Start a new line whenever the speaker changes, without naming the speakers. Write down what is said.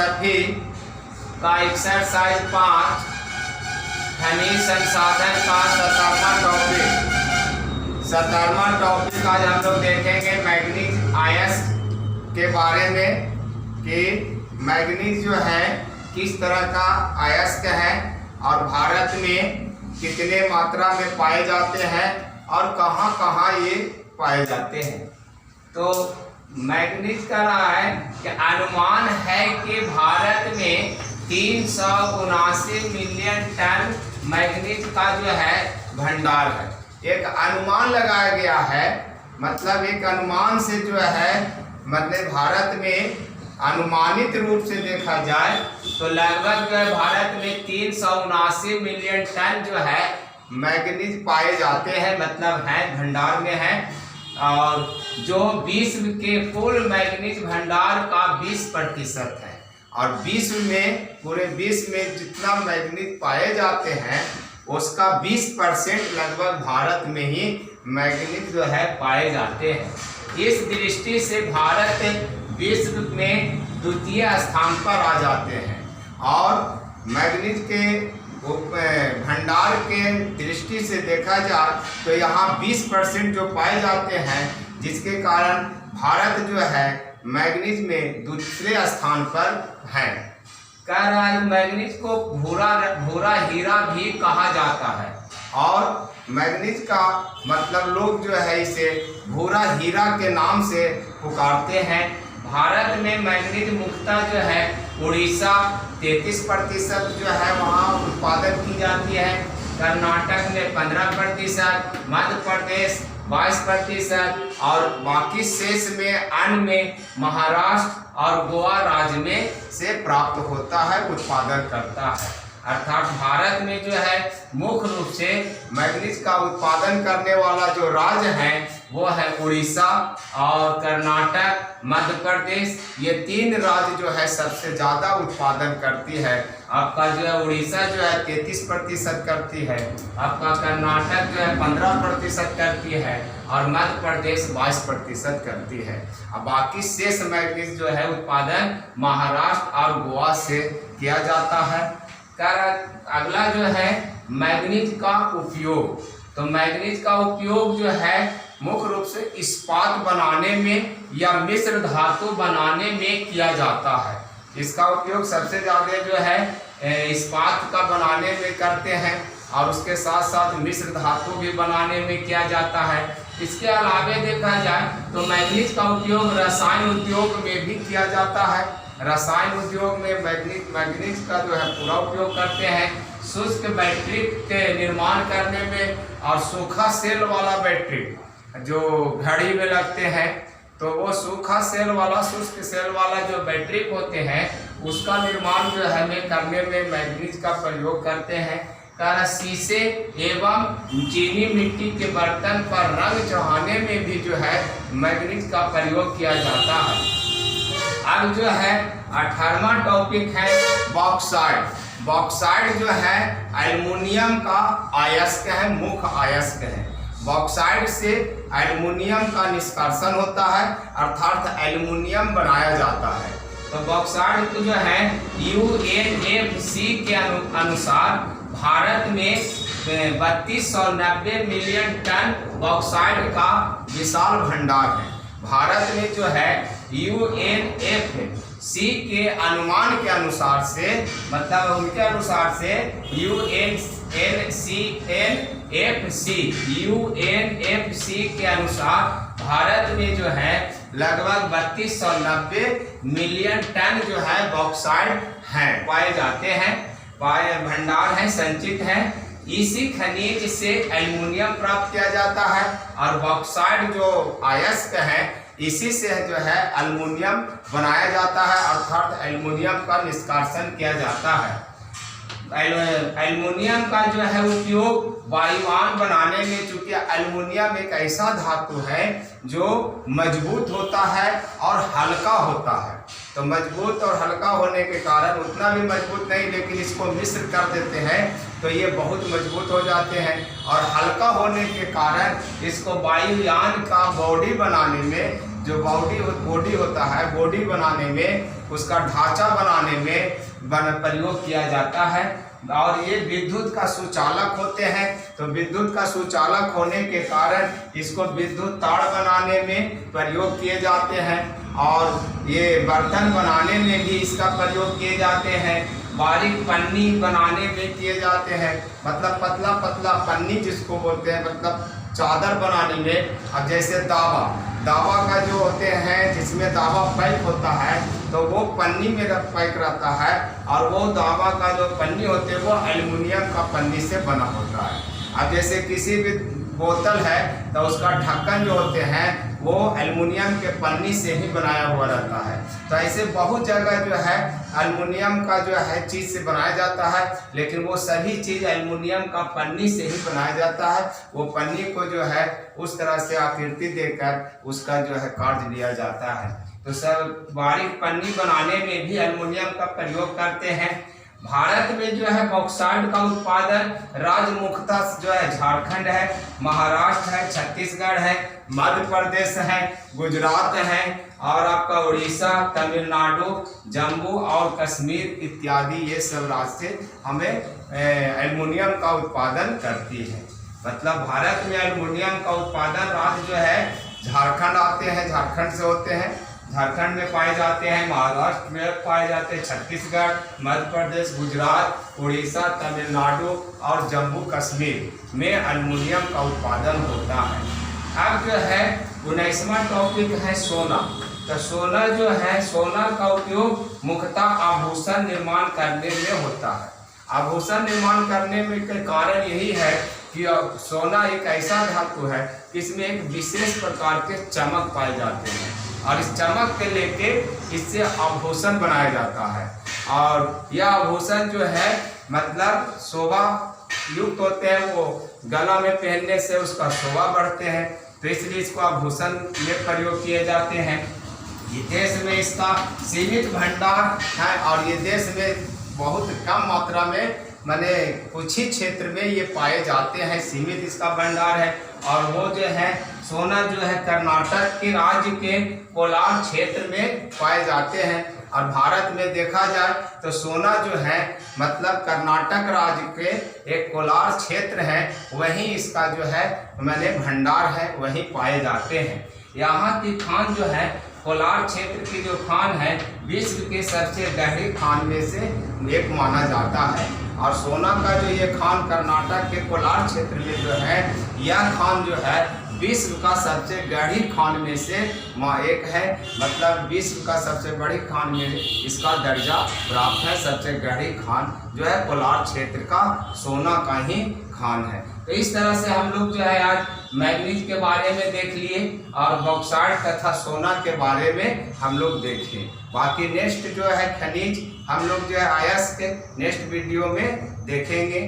Geography का exercise 5 खनिज संसाधन का 17वां टॉपिक आज हम लोग देखेंगे मैग्नीज अयस्क के बारे में कि मैग्नीज जो है किस तरह का अयस्क है और भारत में कितने मात्रा में पाए जाते हैं और कहाँ कहाँ ये पाए जाते हैं। तो मैग्नीज का रहा है कि अनुमान है कि भारत में 379 मिलियन टन मैग्नीज का जो है भंडार है। एक अनुमान लगाया गया है, मतलब एक अनुमान से जो है मतलब भारत में अनुमानित रूप से देखा जाए तो लगभग जो है भारत में 379 मिलियन टन जो है मैग्नीज पाए जाते हैं, मतलब है भंडार में है। और जो विश्व के कुल मैग्नीज भंडार का 20% है और विश्व में पूरे विश्व में जितना मैग्नीज पाए जाते हैं उसका 20% लगभग भारत में ही मैग्नीज जो है पाए जाते हैं। इस दृष्टि से भारत विश्व में द्वितीय स्थान पर आ जाते हैं और मैग्नीज के भंडार के दृष्टि से देखा जाए तो यहाँ 20% जो पाए जाते हैं, जिसके कारण भारत जो है मैग्नीज में दूसरे स्थान पर है। कह रहा है मैग्नीज को भूरा हीरा भी कहा जाता है और मैग्नीज का मतलब लोग जो है इसे भूरा हीरा के नाम से पुकारते हैं। भारत में मैग्नीज मुख्यतः जो है उड़ीसा 33% जो है वहाँ उत्पादन की जाती है, कर्नाटक में 15%, मध्य प्रदेश 22% और बाकी शेष में अन्य में महाराष्ट्र और गोवा राज्य में से प्राप्त होता है, उत्पादन करता है। अर्थात भारत में जो है मुख्य रूप से मैग्नीज का उत्पादन करने वाला जो राज्य है वो है उड़ीसा और कर्नाटक, मध्य प्रदेश। ये 3 राज्य जो है सबसे ज़्यादा उत्पादन करती है। आपका जो है उड़ीसा जो है 33% करती है, आपका कर्नाटक जो है 15% करती है और मध्य प्रदेश 22% करती है। अब बाकी शेष मैग्नीज जो है उत्पादन महाराष्ट्र और गोवा से किया जाता है। अगला जो है मैग्नीज का उपयोग। तो मैग्नीज का उपयोग जो है मुख्य रूप से इस्पात बनाने में या मिश्र धातु बनाने में किया जाता है। इसका उपयोग सबसे ज़्यादा जो है इस्पात का बनाने में करते हैं और उसके साथ साथ मिश्र धातु भी बनाने में किया जाता है। इसके अलावे देखा जाए तो मैग्नीज का उपयोग रसायन उद्योग में भी किया जाता है। रसायन उद्योग में मैग्नीज का जो है पूरा उपयोग करते हैं। शुष्क बैटरी के निर्माण करने में और सूखा सेल वाला बैटरी जो घड़ी में लगते हैं, तो वो सूखा सेल वाला शुष्क सेल वाला जो बैटरी होते हैं उसका निर्माण जो है में करने में मैग्नीज का प्रयोग करते हैं। शीशे एवं चीनी मिट्टी के बर्तन पर रंग चढ़ाने में भी जो है मैग्नीज का प्रयोग किया जाता है। अब जो है 18वां टॉपिक है बॉक्साइट। बॉक्साइट जो है एल्युमिनियम का अयस्क है, मुख्य अयस्क है। बॉक्साइट से एल्युमिनियम का निष्कर्षण होता है, अर्थात एल्युमिनियम बनाया जाता है। तो बॉक्साइट जो है UNFC के अनुसार भारत में 3290 मिलियन टन बॉक्साइट का विशाल भंडार है। भारत में जो है UNFC के अनुमान के अनुसार से, मतलब उनके अनुसार से UNFC के अनुसार भारत में जो है लगभग 3290 मिलियन टन जो है बॉक्साइट हैं पाए जाते हैं, भंडार है, संचित है। इसी खनिज से एल्युमिनियम प्राप्त किया जाता है और बॉक्साइट जो अयस्क है इसी से जो है एल्युमिनियम बनाया जाता है, अर्थात एल्युमिनियम का निष्कासन किया जाता है। एल्युमिनियम का जो है उपयोग वायुयान बनाने में, चूंकि एल्युमिनियम एक ऐसा धातु है जो मजबूत होता है और हल्का होता है, तो मजबूत और हल्का होने के कारण उतना भी मजबूत नहीं, लेकिन इसको मिश्र कर देते हैं तो ये बहुत मजबूत हो जाते हैं। और हल्का होने के कारण इसको वायुयान का बॉडी बनाने में जो बॉडी होता है, बॉडी बनाने में, उसका ढांचा बनाने में प्रयोग किया जाता है। और ये विद्युत का सुचालक होते हैं। तो विद्युत का सुचालक होने के कारण इसको विद्युत तार बनाने में प्रयोग किए जाते हैं और ये बर्तन बनाने में भी इसका प्रयोग किए जाते हैं। बारीक पन्नी बनाने में किए जाते हैं, मतलब पतला पतला पन्नी जिसको बोलते हैं, मतलब चादर बनाने में। अब जैसे दावा का जो होते हैं जिसमें दावा पैक होता है तो वो पन्नी में पैक रहता है और वो दावा का जो पन्नी होते हैं वो एल्युमिनियम का पन्नी से बना होता है। अब जैसे किसी भी बोतल है तो उसका ढक्कन जो होते हैं वो एल्युमिनियम के पन्नी से ही बनाया हुआ रहता है। तो ऐसे बहुत जगह जो है एल्युमिनियम का जो है चीज़ से बनाया जाता है, लेकिन वो सभी चीज़ एल्युमिनियम का पन्नी से ही बनाया जाता है। वो पन्नी को जो है उस तरह से आकृति देकर उसका जो है कार्य लिया जाता है। तो सब बारीक पन्नी बनाने में भी एल्युमिनियम का प्रयोग करते हैं। भारत में जो है बॉक्साइट का उत्पादन राज्य मुख्यतः जो है झारखंड है, महाराष्ट्र है, छत्तीसगढ़ है, मध्य प्रदेश है, गुजरात है और आपका उड़ीसा, तमिलनाडु, जम्मू और कश्मीर इत्यादि ये सब राज्य से हमें एल्युमिनियम का उत्पादन करती है। मतलब भारत में एल्युमिनियम का उत्पादन राज्य जो है झारखंड आते हैं, झारखंड से होते हैं, झारखंड में पाए जाते हैं, महाराष्ट्र में पाए जाते हैं, छत्तीसगढ़, मध्य प्रदेश, गुजरात, उड़ीसा, तमिलनाडु और जम्मू कश्मीर में एल्युमिनियम का उत्पादन होता है। अब जो है 19वां टॉपिक है सोना। तो सोना जो है, सोना का उपयोग मुख्यतः आभूषण निर्माण करने में होता है। आभूषण निर्माण करने में के कारण यही है कि सोना एक ऐसा धातु है कि इसमें एक विशेष प्रकार के चमक पाए जाते हैं और इस चमक के लेके इससे आभूषण बनाया जाता है। और यह आभूषण जो है मतलब शोभा युक्त होते हैं, वो गला में पहनने से उसका शोभा बढ़ते हैं, तो इसलिए इसको आभूषण में प्रयोग किए जाते हैं। ये देश में इसका सीमित भंडार है और ये देश में बहुत कम मात्रा में माने कुछ ही क्षेत्र में ये पाए जाते हैं, सीमित इसका भंडार है। और वो जो है सोना जो है कर्नाटक के राज्य के कोलार क्षेत्र में पाए जाते हैं। और भारत में देखा जाए तो सोना जो है मतलब कर्नाटक राज्य के एक कोलार क्षेत्र है, वहीं इसका जो है मैंने भंडार है, वहीं पाए जाते हैं। यहाँ की खान जो है कोलार क्षेत्र की जो खान है विश्व के सबसे गहरी खान में से एक माना जाता है। और सोना का जो ये खान कर्नाटक के कोलार क्षेत्र में जो है, यह खान जो है विश्व का सबसे गहरी खान में से एक है, मतलब विश्व का सबसे बड़ी खान में इसका दर्जा प्राप्त है। सबसे गहरी खान जो है कोलार क्षेत्र का सोना का ही खान है। तो इस तरह से हम लोग जो है आज मैग्नीज के बारे में देख लिए और बॉक्साइट तथा सोना के बारे में हम लोग देखें। बाकी नेक्स्ट जो है खनिज हम लोग जो है आयस्क के नेक्स्ट वीडियो में देखेंगे।